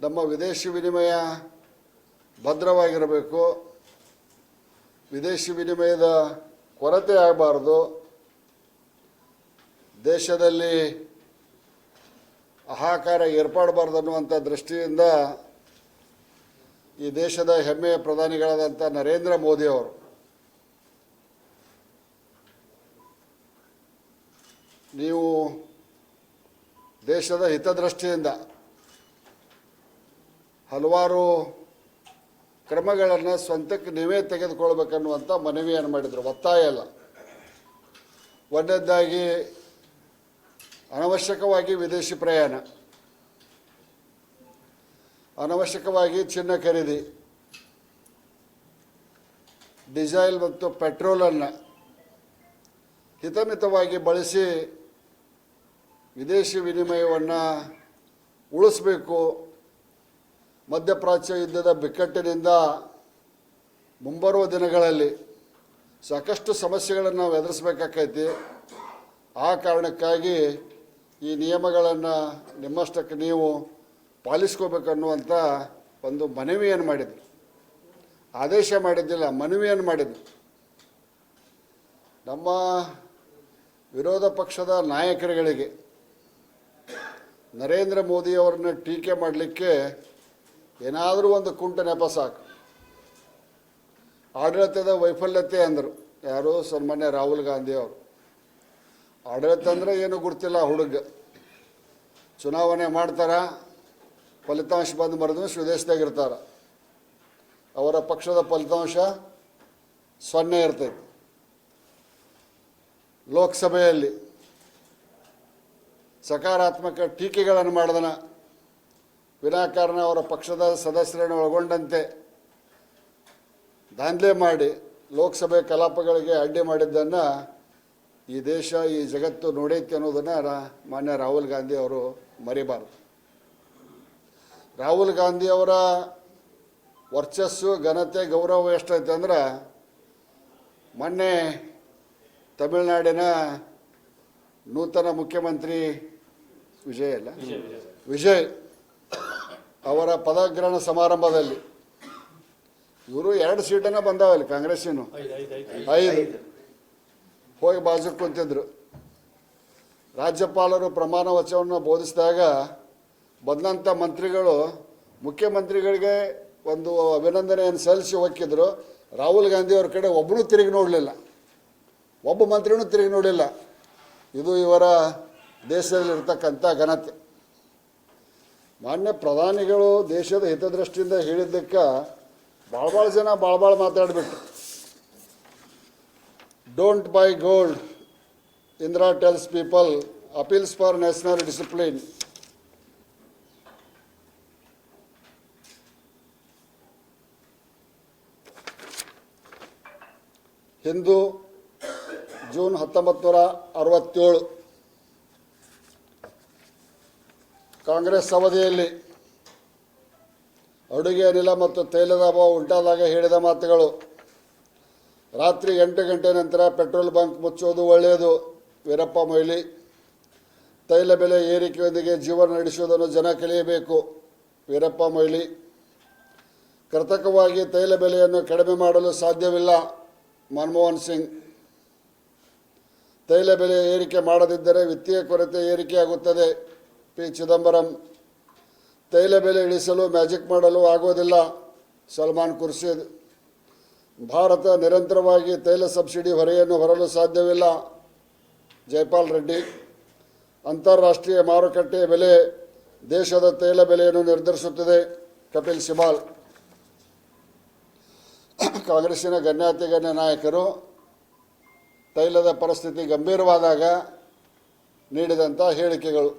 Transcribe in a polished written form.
ನಮ್ಮ ವಿದೇಶಿ ವಿನಿಮಯ ಭದ್ರವಾಗಿರಬೇಕು, ವಿದೇಶಿ ವಿನಿಮಯದ ಕೊರತೆ ಆಗಬಾರ್ದು, ದೇಶದಲ್ಲಿ ಹಾಹಾಕಾರ ಏರ್ಪಡಬಾರ್ದು ಅನ್ನುವಂಥ ದೃಷ್ಟಿಯಿಂದ ಈ ದೇಶದ ಹೆಮ್ಮೆಯ ಪ್ರಧಾನಿಗಳಾದಂಥ ನರೇಂದ್ರ ಮೋದಿಯವರು ನೀವು ದೇಶದ ಹಿತದೃಷ್ಟಿಯಿಂದ ಹಲವಾರು ಕ್ರಮಗಳನ್ನು ಸ್ವಂತಕ್ಕೆ ನೀವೇ ತೆಗೆದುಕೊಳ್ಬೇಕನ್ನುವಂಥ ಮನವಿಯನ್ನು ಮಾಡಿದರು. ಒತ್ತಾಯ ಅಲ್ಲ. ಒಂದನೇದಾಗಿ ಅನವಶ್ಯಕವಾಗಿ ವಿದೇಶಿ ಪ್ರಯಾಣ, ಅನವಶ್ಯಕವಾಗಿ ಚಿನ್ನ ಖರೀದಿ, ಡೀಸೆಲ್ ಮತ್ತು ಪೆಟ್ರೋಲನ್ನು ಹಿತಮಿತವಾಗಿ ಬಳಸಿ ವಿದೇಶಿ ವಿನಿಮಯವನ್ನು ಉಳಿಸಬೇಕು. ಮಧ್ಯಪ್ರಾಚ್ಯ ಯುದ್ಧದ ಬಿಕ್ಕಟ್ಟಿನಿಂದ ಮುಂಬರುವ ದಿನಗಳಲ್ಲಿ ಸಾಕಷ್ಟು ಸಮಸ್ಯೆಗಳನ್ನು ನಾವು ಎದುರಿಸಬೇಕಾಗೈತಿ. ಆ ಕಾರಣಕ್ಕಾಗಿ ಈ ನಿಯಮಗಳನ್ನು ನಿಮ್ಮಷ್ಟಕ್ಕೆ ನೀವು ಪಾಲಿಸ್ಕೋಬೇಕನ್ನುವಂಥ ಒಂದು ಮನವಿಯನ್ನು ಮಾಡಿದರು. ಆದೇಶ ಮಾಡಿದ್ದಿಲ್ಲ, ಮನವಿಯನ್ನು ಮಾಡಿದರು. ನಮ್ಮ ವಿರೋಧ ಪಕ್ಷದ ನಾಯಕರುಗಳಿಗೆ ನರೇಂದ್ರ ಮೋದಿಯವರನ್ನ ಟೀಕೆ ಮಾಡಲಿಕ್ಕೆ ಏನಾದರೂ ಒಂದು ಕುಂಟ ನೆಪ ಸಾಕು. ಆಡಳಿತದ ವೈಫಲ್ಯತೆ ಅಂದರು ಯಾರು? ಸನ್ಮಾನ್ಯ ರಾಹುಲ್ ಗಾಂಧಿ ಅವರು. ಆಡಳಿತ ಅಂದರೆ ಏನು ಗೊತ್ತಿಲ್ಲ. ಹುಡುಗ ಚುನಾವಣೆ ಮಾಡ್ತಾರ, ಫಲಿತಾಂಶ ಬಂದು ಮರದಿವಸ ವಿದೇಶದಾಗಿರ್ತಾರೆ. ಅವರ ಪಕ್ಷದ ಫಲಿತಾಂಶ 0 ಇರ್ತೈತಿ. ಲೋಕಸಭೆಯಲ್ಲಿ ಸಕಾರಾತ್ಮಕ ಟೀಕೆಗಳನ್ನು ಮಾಡಿದನ, ವಿನಾಕಾರಣ ಅವರ ಪಕ್ಷದ ಸದಸ್ಯರನ್ನು ಒಳಗೊಂಡಂತೆ ದಾಂಧಲೆ ಮಾಡಿ ಲೋಕಸಭೆ ಕಲಾಪಗಳಿಗೆ ಅಡ್ಡಿ ಮಾಡಿದ್ದನ್ನು ಈ ದೇಶ, ಈ ಜಗತ್ತು ನೋಡೈತಿ ಅನ್ನೋದನ್ನು ಮಾನ್ಯ ರಾಹುಲ್ ಗಾಂಧಿ ಅವರು ಮರಿಬಾರ್ದು. ರಾಹುಲ್ ಗಾಂಧಿ ಅವರ ವರ್ಚಸ್ಸು, ಘನತೆ, ಗೌರವ ಎಷ್ಟೈತೆ ಅಂದ್ರೆ ಮೊನ್ನೆ ತಮಿಳುನಾಡಿನ ನೂತನ ಮುಖ್ಯಮಂತ್ರಿ ವಿಜಯ್ ಅವರ ಪದಗ್ರಹಣ ಸಮಾರಂಭದಲ್ಲಿ ಇವರು 2 ಸೀಟನ್ನು ಬಂದಾವಲ್ಲಿ, ಕಾಂಗ್ರೆಸ್ಸಿನ 5 ಹೋಗಿ ಬಾಜು ಕುಂತಿದ್ರು. ರಾಜ್ಯಪಾಲರು ಪ್ರಮಾಣ ವಚನವನ್ನು ಬೋಧಿಸಿದಾಗ ಬಂದಂಥ ಮಂತ್ರಿಗಳು ಮುಖ್ಯಮಂತ್ರಿಗಳಿಗೆ ಒಂದು ಅಭಿನಂದನೆಯನ್ನು ಸಲ್ಲಿಸಿ ಹೋಗಿದ್ರು. ರಾಹುಲ್ ಗಾಂಧಿ ಅವ್ರ ಕಡೆ ಒಬ್ಬನೂ ತಿರುಗಿ ನೋಡಲಿಲ್ಲ, ಒಬ್ಬ ಮಂತ್ರಿನೂ ತಿರುಗಿ ನೋಡಲಿಲ್ಲ. ಇದು ಇವರ ದೇಶದಲ್ಲಿರ್ತಕ್ಕಂಥ ಘನತೆ. ಮಾನ್ಯ ಪ್ರಧಾನಿಗಳು ದೇಶದ ಹಿತದೃಷ್ಟಿಯಿಂದ ಹೇಳಿದ್ದಕ್ಕೆ ಭಾಳ ಜನ ಭಾಳ ಮಾತಾಡಿಬಿಟ್ರು. Don't buy gold, Indira tells people, appeals for national discipline. Hindu June 1967 Congress ಅವಧಿಯಲ್ಲಿ ಅಡುಗೆ ಅನಿಲ ಮತ್ತು ತೈಲದ ಅಭಾವ ಉಂಟಾದಾಗ ಹೇಳಿದ ಮಾತುಗಳು: ರಾತ್ರಿ 8 ಗಂಟೆ ನಂತರ ಪೆಟ್ರೋಲ್ ಬಂಕ್ ಮುಚ್ಚೋದು ಒಳ್ಳೆಯದು. ವೀರಪ್ಪ ಮೊಯ್ಲಿ. ತೈಲ ಬೆಲೆ ಏರಿಕೆಯೊಂದಿಗೆ ಜೀವನ ನಡೆಸುವುದನ್ನು ಜನ ಕಲಿಯಬೇಕು. ವೀರಪ್ಪ ಮೊಯ್ಲಿ. ಕೃತಕವಾಗಿ ತೈಲ ಬೆಲೆಯನ್ನು ಕಡಿಮೆ ಮಾಡಲು ಸಾಧ್ಯವಿಲ್ಲ. ಮನಮೋಹನ್ ಸಿಂಗ್. ತೈಲ ಬೆಲೆ ಏರಿಕೆ ಮಾಡದಿದ್ದರೆ ವಿತ್ತೀಯ ಕೊರತೆ ಏರಿಕೆಯಾಗುತ್ತದೆ. ಪಿ ಚಿದಂಬರಂ. ತೈಲ ಬೆಲೆ ಇಳಿಸಲು ಮ್ಯಾಜಿಕ್ ಮಾಡಲು ಆಗೋದಿಲ್ಲ. ಸಲ್ಮಾನ್ ಖುರ್ಷಿದ್. ಭಾರತ ನಿರಂತರವಾಗಿ ತೈಲ ಸಬ್ಸಿಡಿ ಹೊರೆಯನ್ನು ಹೊರಲು ಸಾಧ್ಯವಿಲ್ಲ. ಜೈಪಾಲ್ ರೆಡ್ಡಿ. ಅಂತಾರಾಷ್ಟ್ರೀಯ ಮಾರುಕಟ್ಟೆಯ ಬೆಲೆ ದೇಶದ ತೈಲ ಬೆಲೆಯನ್ನು ನಿರ್ಧರಿಸುತ್ತದೆ. ಕಪಿಲ್ ಸಿಬಾಲ್. ಕಾಂಗ್ರೆಸ್ಸಿನ ಗಣ್ಯಾತಿಗಣ್ಯ ನಾಯಕರು ತೈಲದ ಪರಿಸ್ಥಿತಿ ಗಂಭೀರವಾದಾಗ ನೀಡಿದಂಥ ಹೇಳಿಕೆಗಳು.